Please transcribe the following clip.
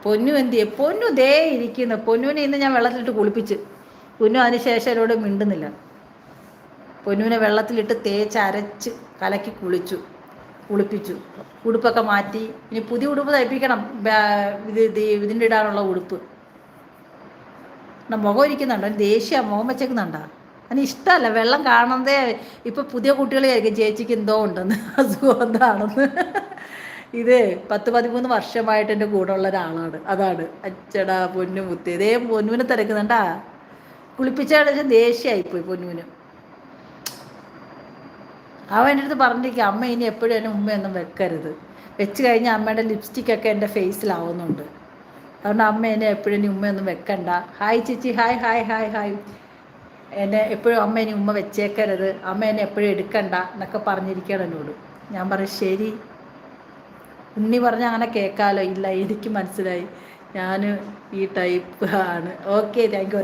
പൊന്നു എന്തിയെ? പൊന്നു ദേ ഇരിക്കുന്നു. പൊന്നുവിനെ ഇന്ന് ഞാൻ വെള്ളത്തിലിട്ട് കുളിപ്പിച്ച്. പൊന്നു അതിന് ശേഷം എന്നോട് മിണ്ടുന്നില്ല. പൊന്നുവിനെ വെള്ളത്തിലിട്ട് തേച്ചരച്ച് കലക്കി കുളിപ്പിച്ചു. ഉടുപ്പൊക്കെ മാറ്റി. ഇനി പുതിയ ഉടുപ്പ് തയ്പ്പിക്കണം. ഇതിൻ്റെ ഇടാനുള്ള ഉടുപ്പ്. മുഖം ഇരിക്കുന്നുണ്ടോ? ദേഷ്യം മുഖം വെച്ചേക്കുന്നുണ്ടോ? അതിന് ഇഷ്ടമല്ല വെള്ളം കാണുന്നതേ. ഇപ്പം പുതിയ കുട്ടികളായിരിക്കും ചേച്ചിക്ക് എന്തോ ഉണ്ടെന്ന്, അസുഖം എന്താണെന്ന്. ഇത് 10-13 വർഷമായിട്ട് എൻ്റെ കൂടെ ഉള്ള ഒരാളാണ്. അതാണ് അച്ചടാ പൊന്നു മുത്തി. ഇതേ പൊന്നുവിനെ തിരക്കുന്നുണ്ടാ. കുളിപ്പിച്ചാൽ ദേഷ്യമായിപ്പോയി പൊന്നുവിന്. അവൻ എൻ്റെ അടുത്ത് പറഞ്ഞിരിക്കുക, അമ്മ ഇനി എപ്പോഴും എന്നെ ഉമ്മയൊന്നും വെക്കരുത്. വെച്ച് കഴിഞ്ഞാൽ അമ്മയുടെ ലിപ്സ്റ്റിക്കൊക്കെ എൻ്റെ ഫേസിലാവുന്നുണ്ട്. അതുകൊണ്ട് അമ്മ എന്നെ എപ്പോഴും ഇനി ഉമ്മയൊന്നും വെക്കണ്ട. ഹായ് ചേച്ചി, ഹായ് ഹായ് ഹായ് ഹായ്. എന്നെ എപ്പോഴും അമ്മ ഇനി ഉമ്മ വെച്ചേക്കരുത്, അമ്മ എന്നെ എപ്പോഴും എടുക്കണ്ട എന്നൊക്കെ പറഞ്ഞിരിക്കണം എന്നോട്. ഞാൻ പറയും ശരി. ഉണ്ണി പറഞ്ഞാൽ അങ്ങനെ കേൾക്കാമല്ലോ. ഇല്ല, എനിക്ക് മനസ്സിലായി ഞാൻ ഈ ടൈപ്പ് ആണ്. Okay, thank you.